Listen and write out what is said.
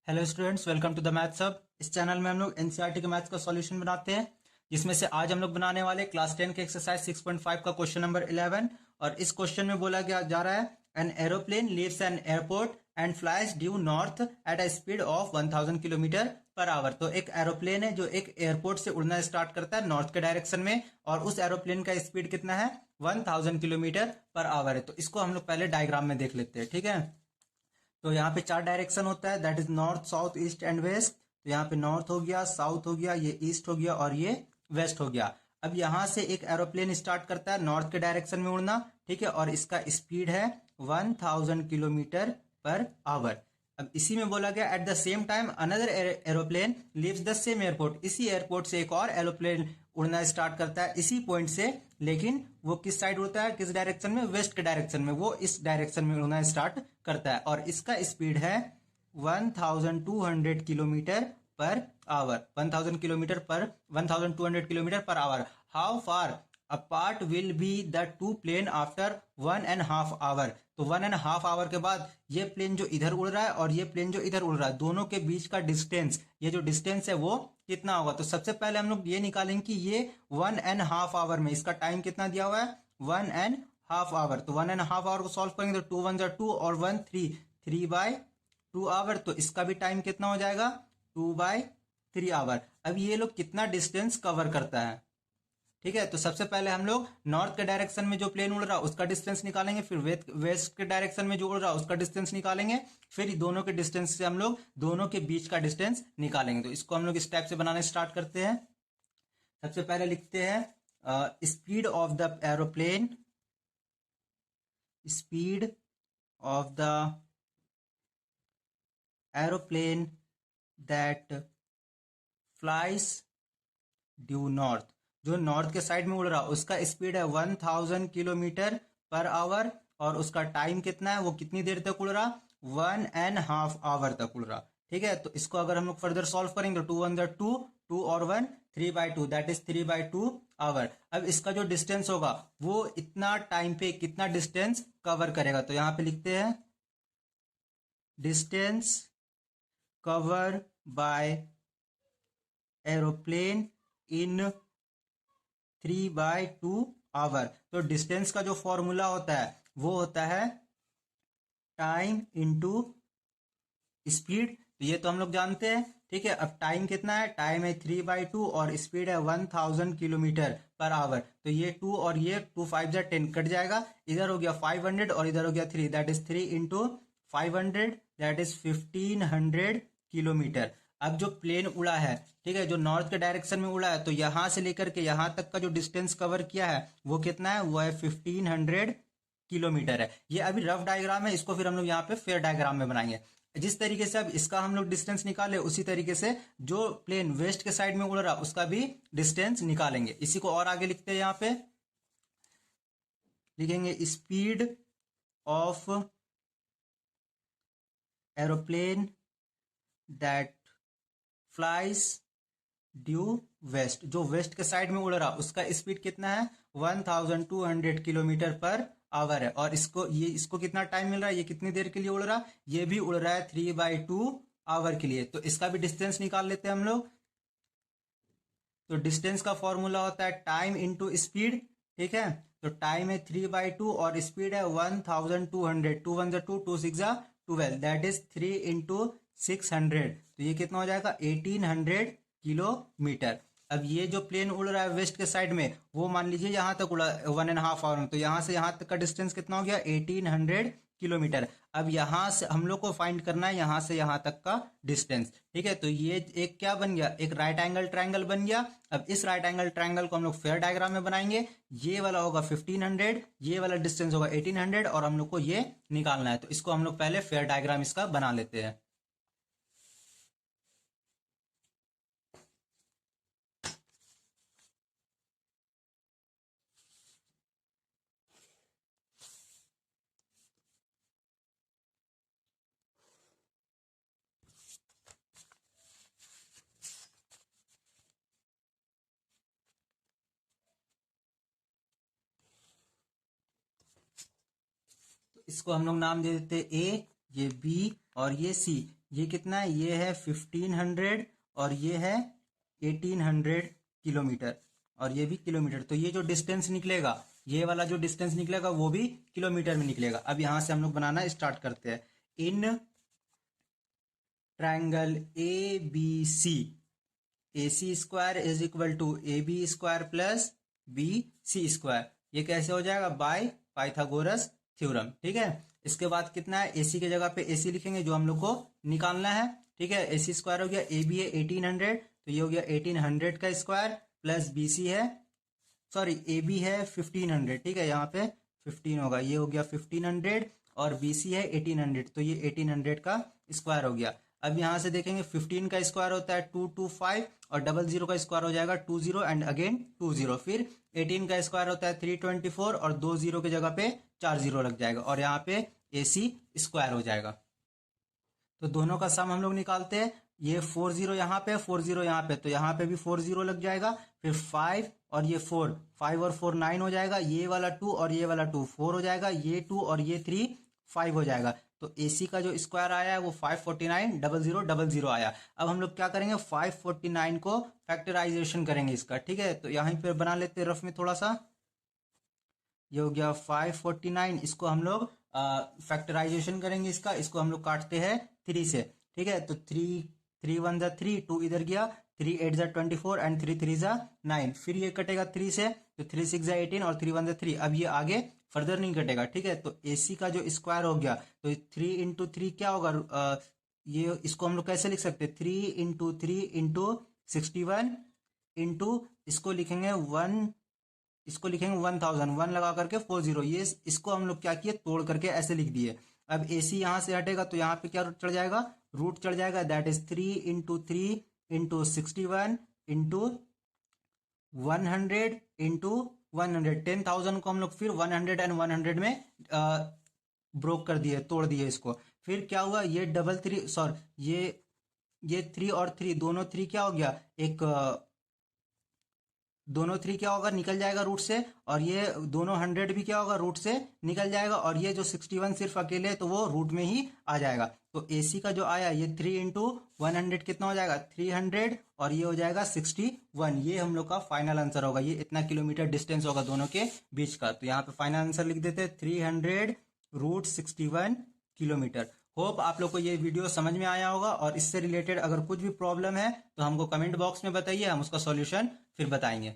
Hello students, welcome to the maths hub. इस channel में हम लोग एनसीईआरटी के मैथ्स का सॉल्यूशन बनाते हैं, जिसमें से आज हम लोग बनाने वाले क्लास 10 के एक्सरसाइज 6.5 का क्वेश्चन नंबर 11। और इस क्वेश्चन में बोला गया जा रहा है, an aeroplane leaves an airport and flies due north at a speed of 1000 kilometre per our. तो एक एरोप्लेन है जो एक एयरपोर्ट से उड़ना स्टार्ट करता है नॉर्थ के डायरेक्शन में, और उस एरोप्लेन का स्पीड कितना है, 1000 किलोमीटर पर आवर है। तो इसको हम लोग पहले डायग्राम में देख लेते हैं, ठीक है। तो यहाँ पे चार डायरेक्शन होता है, that is north, south, east and west. तो यहाँ पे नॉर्थ हो गया, साउथ हो गया, ये ईस्ट हो गया और ये वेस्ट हो गया। अब यहाँ से एक एरोप्लेन स्टार्ट करता है नॉर्थ के डायरेक्शन में उड़ना, ठीक है, और इसका स्पीड है 1000 किलोमीटर पर आवर। अब इसी में बोला गया, at the same time another aeroplane leaves the same airport. इसी एयरपोर्ट से एक और एरोप्लेन उड़ना स्टार्ट करता है इसी पॉइंट से, लेकिन वो किस साइड उड़ता है, किस डायरेक्शन में, वेस्ट के डायरेक्शन में। वो इस डायरेक्शन में उड़ना स्टार्ट करता है और इसका स्पीड है 1200 kilometre per hour. 1200 kilometre per hour. How far apart will be the two plane after 1.5 hour. तो 1.5 आवर के बाद ये प्लेन जो इधर उड़ रहा है और ये प्लेन जो इधर उड़ रहा है, दोनों के बीच का डिस्टेंस, ये जो डिस्टेंस है वो कितना होगा। तो सबसे पहले हम लोग ये निकालेंगे कि ये 1.5 आवर में इसका टाइम कितना दिया हुआ है, 1.5 आवर। तो 1.5 आवर को सॉल्व करेंगे तो 2 1 2 और 1 3, 3/2 आवर। तो इसका भी टाइम कितना हो जाएगा, 2/3 आवर। अब ये लोग कितना डिस्टेंस कवर करता है, ठीक है। तो सबसे पहले हम लोग नॉर्थ के डायरेक्शन में जो प्लेन उड़ रहा है उसका डिस्टेंस निकालेंगे, फिर वेस्ट के डायरेक्शन में जो उड़ रहा है उसका डिस्टेंस निकालेंगे, फिर दोनों के डिस्टेंस से हम लोग दोनों के बीच का डिस्टेंस निकालेंगे। तो इसको हम लोग इस टाइप से बनाने स्टार्ट करते हैं। सबसे पहले लिखते हैं speed of the aeroplane, speed of the aeroplane that flies due north. जो नॉर्थ के साइड में उड़ रहा है उसका स्पीड है 1000 किलोमीटर पर आवर, और उसका टाइम कितना है, वो कितनी देर तक उड़ रहा, 1.5 आवर तक उड़ रहा, ठीक है। तो इसको अगर हम लोग फर्दर सॉल्व करेंगे तो 2 1 2, 2 और 1 3/2, दैट इज 3/2 आवर। अब इसका जो डिस्टेंस होगा वो इतना टाइम पे कितना डिस्टेंस कवर करेगा। तो यहां पे लिखते हैं distance cover by aeroplane in 3/2 hour. तो डिस्टेंस का जो फॉर्मूला होता है वो होता है टाइम इंटू स्पीड। तो ये तो हम लोग जानते हैं, ठीक है। अब टाइम कितना है, टाइम है 3/2 और स्पीड है 1000 किलोमीटर पर आवर। तो ये 2 और ये 2 5 जा 10 कट जाएगा, इधर हो गया 500 और इधर हो गया 3, that is 3 into 500, that is 1500 kilometre. अब जो प्लेन उड़ा है, ठीक है, जो नॉर्थ के डायरेक्शन में उड़ा है, तो यहां से लेकर के यहां तक का जो डिस्टेंस कवर किया है वो कितना है, वो है 1500 किलोमीटर है। ये अभी रफ डायग्राम है, इसको फिर हम लोग यहाँ पे फेयर डायग्राम में बनाएंगे। जिस तरीके से अब इसका हम लोग डिस्टेंस निकाले, उसी तरीके से जो प्लेन वेस्ट के साइड में उड़ रहा उसका भी डिस्टेंस निकालेंगे। इसी को और आगे लिखते हैं, यहाँ पे लिखेंगे speed of aeroplane that flies due west. जो वेस्ट के साइड में उड़ रहा उसका स्पीड कितना है, 1200 किलोमीटर पर आवर है। और इसको कितना टाइम मिल रहा है, ये कितनी देर के लिए उड़ रहा, ये भी उड़ रहा है 3/2 आवर के लिए। तो इसका भी डिस्टेंस निकाल लेते हैं हम लोग। तो डिस्टेंस का फॉर्मूला होता है टाइम इंटू स्पीड, ठीक है। तो टाइम है 3/2 और स्पीड है 1200, 2 1 2, 2 6 12, दैट इज 3 इंटू 600। तो ये कितना हो जाएगा, 1800 किलोमीटर। अब ये जो प्लेन उड़ रहा है वेस्ट के साइड में, वो मान लीजिए यहां तक उड़ा 1.5 आवर में, तो यहां से यहां तक का डिस्टेंस कितना हो गया, 1800 किलोमीटर। अब यहां से हम लोग को फाइंड करना है यहां से यहां तक का डिस्टेंस, ठीक है। तो ये एक क्या बन गया, एक राइट एंगल ट्रायंगल बन गया। अब इस राइट एंगल ट्रायंगल को हम लोग फेयर डायग्राम में बनाएंगे। ये वाला होगा 1500, ये वाला डिस्टेंस होगा 1800, और हम लोग को ये निकालना है। तो इसको हम लोग पहले फेयर डायग्राम इसका बना लेते हैं। इसको हम लोग नाम दे देते ए, ये बी और ये सी। ये कितना है, ये है 1500 और ये है 1800 किलोमीटर, और ये भी किलोमीटर। तो ये जो डिस्टेंस निकलेगा, ये वाला जो डिस्टेंस निकलेगा वो भी किलोमीटर में निकलेगा। अब यहां से हम लोग बनाना स्टार्ट करते हैं। In triangle A B C, A C square is equal to A B square plus B C square. ये कैसे हो जाएगा, बाय पाइथागोरस थ्योरम। ठीक है, इसके बाद कितना है, एसी की जगह पे एसी लिखेंगे जो हम लोग को निकालना है। ठीक है, एसी स्क्वायर हो गया, ए बी है 1800 तो ये हो गया 1800 का स्क्वायर, प्लस बी सी है, सॉरी ए बी है 1500। ठीक है, यहाँ पे 15 होगा, ये हो गया 1500 और बी सी है 1800 तो ये 1800 का स्क्वायर हो गया। अब यहाँ से देखेंगे 15 का स्क्वायर होता है 225 और 00 का स्क्वायर हो जाएगा 20 एंड अगेन 20। फिर 18 का स्क्वायर होता है 324 और 2 0 की जगह पे 4 0 लग जाएगा और यहाँ पे AC स्क्वायर हो जाएगा। तो दोनों का सम हम लोग निकालते हैं। ये 40 यहाँ पे, 40 यहाँ पे, तो यहाँ पे भी 40 लग जाएगा। फिर 5 और ये 4, 5 और 4 9 हो जाएगा। ये वाला 2 और ये वाला 2 4 हो जाएगा। ये 2 और ये 3 5 हो जाएगा। तो AC का जो स्क्वायर आया है वो 549 0000 आया। अब हम लोग क्या करेंगे, 549 को फैक्टराइजेशन करेंगे इसका। ठीक है, तो यहीं पे बना लेते हैं रफ में थोड़ा सा। ये हो गया 549, इसको हम लोग फैक्टराइजेशन करेंगे इसका। इसको हम लोग काटते हैं 3 से। ठीक है, तो 3 1 जा 3, 2 इधर गया, 3 8 जा 24 एंड 3 3 जा 9। फिर ये कटेगा 3 से, तो 3 6 जा 18 और 3 1 जा 3। अब ये आगे फर्दर नहीं कटेगा। ठीक है, तो AC का जो स्क्वायर हो गया, तो 3 इंटू 3 क्या होगा, ये इसको हम लोग कैसे लिख सकते हैं, 3 इंटू 3 इंटू 61 इंटू इसको लिखेंगे 1, इसको लिखेंगे 1000, 1 लगा करके 40। ये इसको हम लोग क्या किए, तोड़ करके ऐसे लिख दिए। अब AC यहाँ से हटेगा तो यहाँ पे क्या चढ़ जाएगा, रूट चढ़ जाएगा। That is 3 into 3 into 61 into 100 into 100। 10,000 को हम लोग फिर 100 एंड 100 में ब्रोक कर दिए, तोड़ दिए इसको। फिर क्या हुआ, ये 3 सॉरी ये 3 और 3 दोनों 3 क्या हो गया, एक दोनों 3 क्या होगा, निकल जाएगा रूट से, और ये दोनों 100 भी क्या होगा, रूट से निकल जाएगा। और ये जो 61 सिर्फ अकेले है तो वो रूट में ही आ जाएगा। तो AC का जो आया ये 3 इंटू 100 कितना हो जाएगा, 300 और ये हो जाएगा 61। ये हम लोग का फाइनल आंसर होगा। ये इतना किलोमीटर डिस्टेंस होगा दोनों के बीच का। तो यहाँ पे फाइनल आंसर लिख देते हैं 300 रूट 61 किलोमीटर। होप आप लोग को ये वीडियो समझ में आया होगा, और इससे रिलेटेड अगर कुछ भी प्रॉब्लम है तो हमको कमेंट बॉक्स में बताइए, हम उसका सॉल्यूशन फिर बताएंगे।